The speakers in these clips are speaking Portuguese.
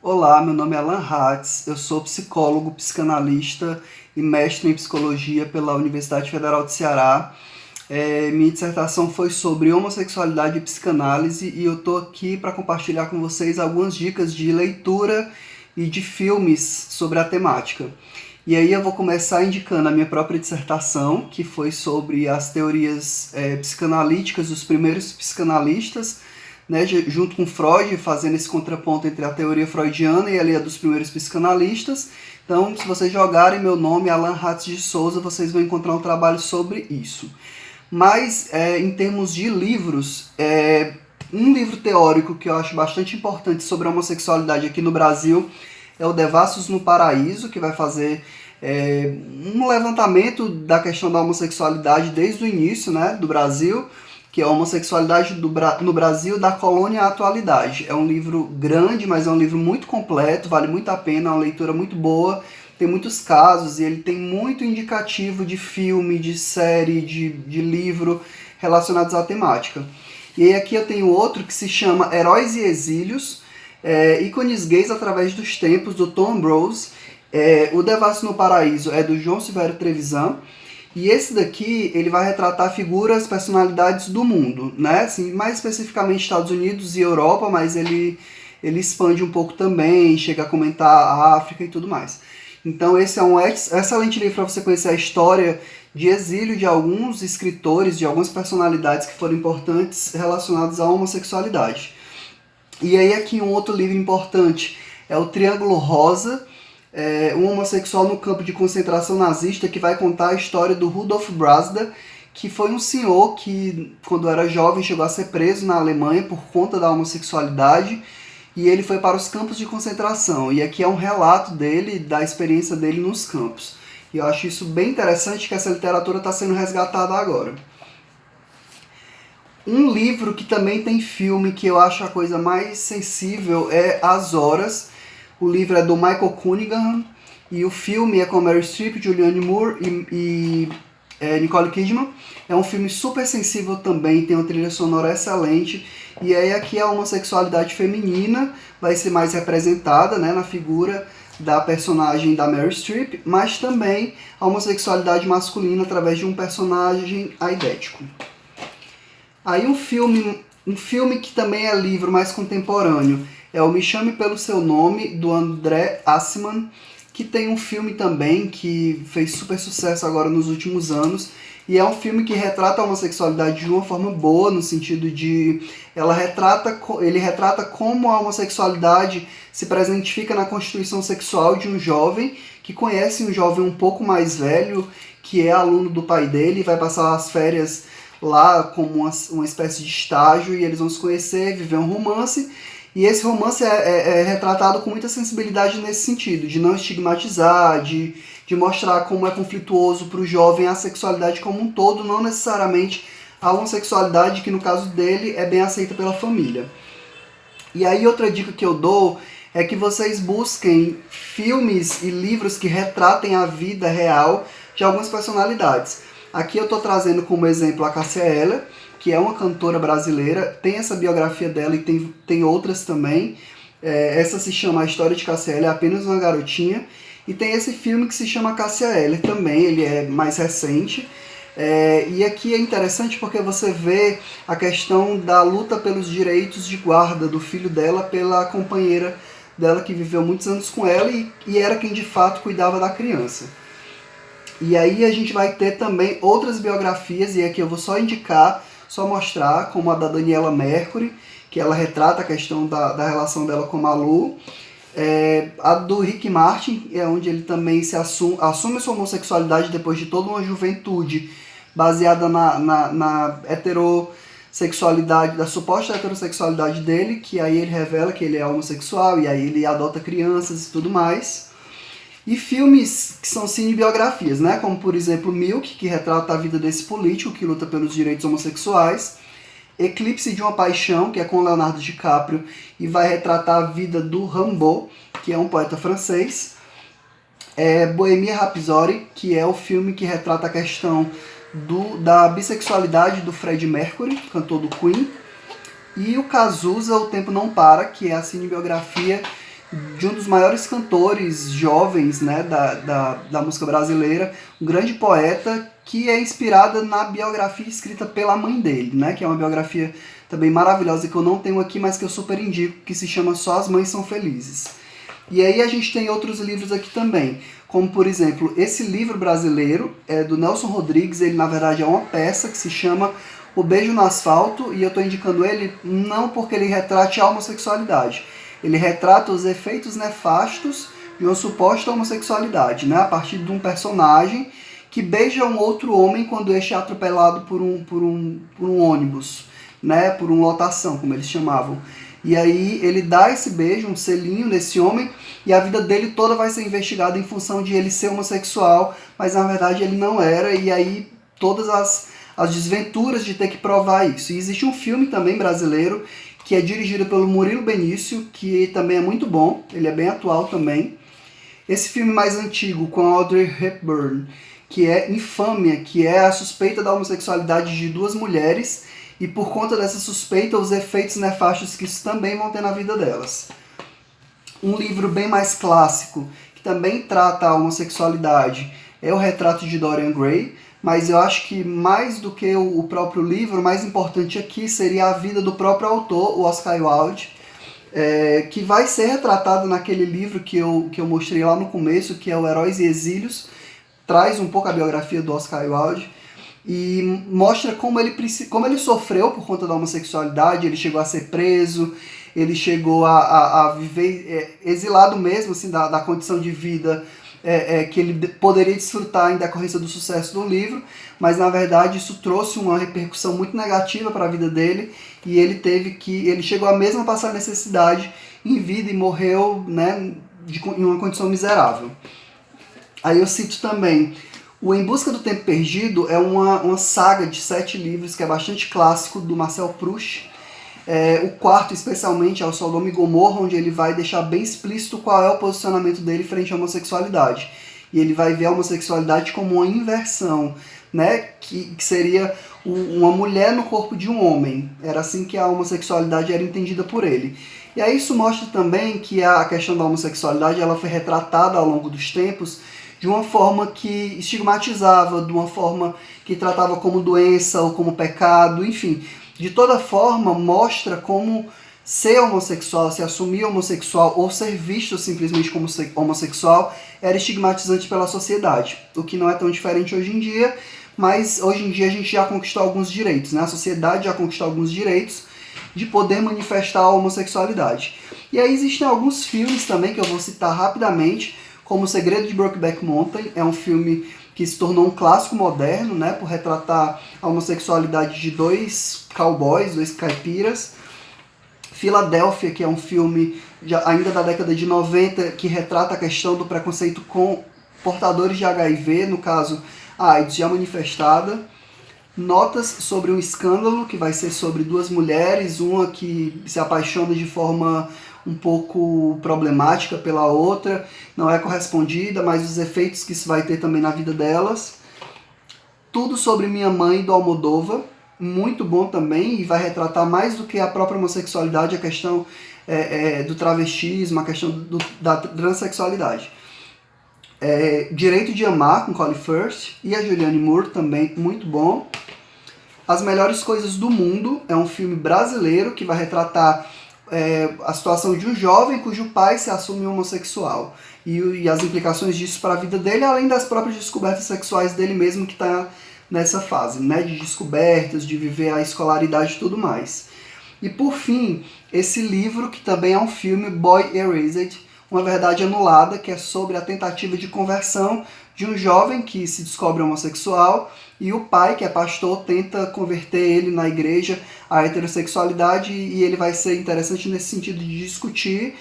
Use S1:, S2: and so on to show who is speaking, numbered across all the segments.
S1: Olá, meu nome é Alan Hatz, eu sou psicólogo, psicanalista e mestre em psicologia pela Universidade Federal de Ceará. Minha dissertação foi sobre homossexualidade e psicanálise e eu estou aqui para compartilhar com vocês algumas dicas de leitura e de filmes sobre a temática. E aí eu vou começar indicando a minha própria dissertação, que foi sobre as teorias psicanalíticas dos primeiros psicanalistas, né, junto com Freud, fazendo esse contraponto entre a teoria freudiana e a dos primeiros psicanalistas. Então, se vocês jogarem meu nome, Alan Hatz de Souza, vocês vão encontrar um trabalho sobre isso. Mas, em termos de livros, um livro teórico que eu acho bastante importante sobre a homossexualidade aqui no Brasil é o Devassos no Paraíso, que vai fazer um levantamento da questão da homossexualidade desde o início, né, do Brasil, que é a homossexualidade no Brasil da colônia à atualidade. É um livro grande, mas é um livro muito completo, vale muito a pena, é uma leitura muito boa, tem muitos casos e ele tem muito indicativo de filme, de série, de livro relacionados à temática. E aí aqui eu tenho outro que se chama Heróis e Exílios, ícones gays através dos tempos, do Tom Ambrose. O Devasso no Paraíso é do João Silvério Trevisan. E esse daqui, ele vai retratar figuras, personalidades do mundo, né? Assim, mais especificamente Estados Unidos e Europa, mas ele expande um pouco também, chega a comentar a África e tudo mais. Então esse é um excelente livro para você conhecer a história de exílio de alguns escritores, de algumas personalidades que foram importantes relacionadas à homossexualidade. E aí aqui um outro livro importante é o Triângulo Rosa, um homossexual no campo de concentração nazista, que vai contar a história do Rudolf Brasda, que foi um senhor que, quando era jovem, chegou a ser preso na Alemanha por conta da homossexualidade, e ele foi para os campos de concentração. E aqui é um relato dele, da experiência dele nos campos. E eu acho isso bem interessante, que essa literatura está sendo resgatada agora. Um livro que também tem filme, que eu acho a coisa mais sensível, é As Horas. O livro é do Michael Cunningham e o filme é com Meryl Streep, Julianne Moore e Nicole Kidman. É um filme super sensível também, tem uma trilha sonora excelente. E aí aqui a homossexualidade feminina vai ser mais representada, né, na figura da personagem da Meryl Streep, mas também a homossexualidade masculina através de um personagem aidético. Aí um filme que também é livro mais contemporâneo é o Me Chame Pelo Seu Nome, do André Aciman, que tem um filme também que fez super sucesso agora nos últimos anos, e é um filme que retrata a homossexualidade de uma forma boa, no sentido de ele retrata como a homossexualidade se presentifica na constituição sexual de um jovem que conhece um jovem um pouco mais velho, que é aluno do pai dele, e vai passar as férias lá como uma espécie de estágio, e eles vão se conhecer, viver um romance. E esse romance é retratado com muita sensibilidade nesse sentido, de não estigmatizar, de mostrar como é conflituoso para o jovem a sexualidade como um todo, não necessariamente a homossexualidade, que no caso dele é bem aceita pela família. E aí outra dica que eu dou é que vocês busquem filmes e livros que retratem a vida real de algumas personalidades. Aqui eu estou trazendo como exemplo a Cássia Eller, que é uma cantora brasileira, tem essa biografia dela e tem outras também. Essa se chama A História de Cássia Eller, é apenas uma garotinha. E tem esse filme que se chama Cássia Eller também, ele é mais recente. E aqui é interessante porque você vê a questão da luta pelos direitos de guarda do filho dela pela companheira dela que viveu muitos anos com ela e era quem de fato cuidava da criança. E aí a gente vai ter também outras biografias, e aqui eu vou só indicar, só mostrar, como a da Daniela Mercury, que ela retrata a questão da relação dela com a Malu. A do Rick Martin, é onde ele também assume sua homossexualidade depois de toda uma juventude baseada na heterossexualidade, da suposta heterossexualidade dele, que aí ele revela que ele é homossexual, e aí ele adota crianças e tudo mais. E filmes que são cinebiografias, né? Como, por exemplo, Milk, que retrata a vida desse político que luta pelos direitos homossexuais. Eclipse de uma Paixão, que é com Leonardo DiCaprio, e vai retratar a vida do Rimbaud, que é um poeta francês. Bohemian Rhapsody, que é o filme que retrata a questão da bissexualidade do Freddie Mercury, cantor do Queen. E o Cazuza, O Tempo Não Para, que é a cinebiografia de um dos maiores cantores jovens, né, da música brasileira, um grande poeta que é inspirada na biografia escrita pela mãe dele, né, que é uma biografia também maravilhosa que eu não tenho aqui, mas que eu super indico, que se chama Só as Mães São Felizes. E aí a gente tem outros livros aqui também, como por exemplo, esse livro brasileiro é do Nelson Rodrigues, ele na verdade é uma peça que se chama O Beijo no Asfalto, e eu estou indicando ele não porque ele retrate a homossexualidade, ele retrata os efeitos nefastos de uma suposta homossexualidade, né, a partir de um personagem que beija um outro homem quando este é atropelado por um ônibus, né, por uma lotação, como eles chamavam. E aí ele dá esse beijo, um selinho nesse homem, e a vida dele toda vai ser investigada em função de ele ser homossexual, mas na verdade ele não era, e aí todas as desventuras de ter que provar isso. E existe um filme também brasileiro, que é dirigido pelo Murilo Benício, que também é muito bom, ele é bem atual também. Esse filme mais antigo, com a Audrey Hepburn, que é Infâmia, que é a suspeita da homossexualidade de duas mulheres, e por conta dessa suspeita, os efeitos nefastos que isso também vão ter na vida delas. Um livro bem mais clássico, que também trata a homossexualidade, é O Retrato de Dorian Gray, mas eu acho que mais do que o próprio livro, o mais importante aqui seria a vida do próprio autor, o Oscar Wilde, que vai ser retratado naquele livro que eu mostrei lá no começo, que é o Heróis e Exílios, traz um pouco a biografia do Oscar Wilde, e mostra como ele sofreu por conta da homossexualidade, ele chegou a ser preso, ele chegou a viver exilado mesmo, assim, da condição de vida que ele poderia desfrutar em decorrência do sucesso do livro, mas na verdade isso trouxe uma repercussão muito negativa para a vida dele, e ele chegou a mesmo passar necessidade em vida e morreu, né, em uma condição miserável. Aí eu cito também o Em Busca do Tempo Perdido, é uma saga de 7 livros que é bastante clássico, do Marcel Proust. O quarto, especialmente, é o Sodoma e Gomorra, onde ele vai deixar bem explícito qual é o posicionamento dele frente à homossexualidade. E ele vai ver a homossexualidade como uma inversão, né? Que seria uma mulher no corpo de um homem. Era assim que a homossexualidade era entendida por ele. E aí isso mostra também que a questão da homossexualidade ela foi retratada ao longo dos tempos de uma forma que estigmatizava, de uma forma que tratava como doença ou como pecado, enfim. De toda forma, mostra como ser homossexual, se assumir homossexual ou ser visto simplesmente como homossexual era estigmatizante pela sociedade, o que não é tão diferente hoje em dia, mas hoje em dia a gente já conquistou alguns direitos, né? A sociedade já conquistou alguns direitos de poder manifestar a homossexualidade. E aí existem alguns filmes também que eu vou citar rapidamente, como O Segredo de Brokeback Mountain, é um filme que se tornou um clássico moderno, né, por retratar a homossexualidade de dois cowboys, dois caipiras. Filadélfia, que é um filme ainda da década de 90, que retrata a questão do preconceito com portadores de HIV, no caso, a AIDS já manifestada. Notas sobre um escândalo, que vai ser sobre duas mulheres, uma que se apaixona de forma um pouco problemática pela outra, não é correspondida, mas os efeitos que isso vai ter também na vida delas. Tudo sobre Minha Mãe, do Almodóvar, muito bom também, e vai retratar mais do que a própria homossexualidade, a questão do travestismo, a questão da transexualidade. Direito de Amar, com Colin Firth, e a Julianne Moore, também muito bom. As Melhores Coisas do Mundo, é um filme brasileiro que vai retratar a situação de um jovem cujo pai se assume homossexual e as implicações disso para a vida dele, além das próprias descobertas sexuais dele mesmo, que está nessa fase, né, de descobertas, de viver a escolaridade e tudo mais. E por fim, esse livro, que também é um filme, Boy Erased, Uma Verdade Anulada, que é sobre a tentativa de conversão de um jovem que se descobre homossexual, e o pai, que é pastor, tenta converter ele na igreja à heterossexualidade, e ele vai ser interessante nesse sentido de discutir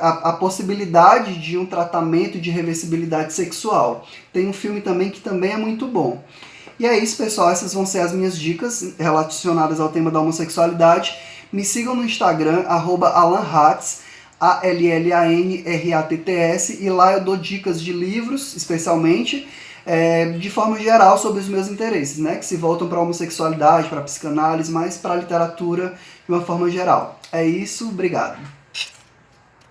S1: a possibilidade de um tratamento de reversibilidade sexual. Tem um filme também que também é muito bom. E é isso, pessoal, essas vão ser as minhas dicas relacionadas ao tema da homossexualidade. Me sigam no Instagram, @AlanRatz, ALLANRATTS, e lá eu dou dicas de livros, especialmente, de forma geral, sobre os meus interesses, né, que se voltam para a homossexualidade, para a psicanálise, mas para a literatura de uma forma geral. É isso, obrigado.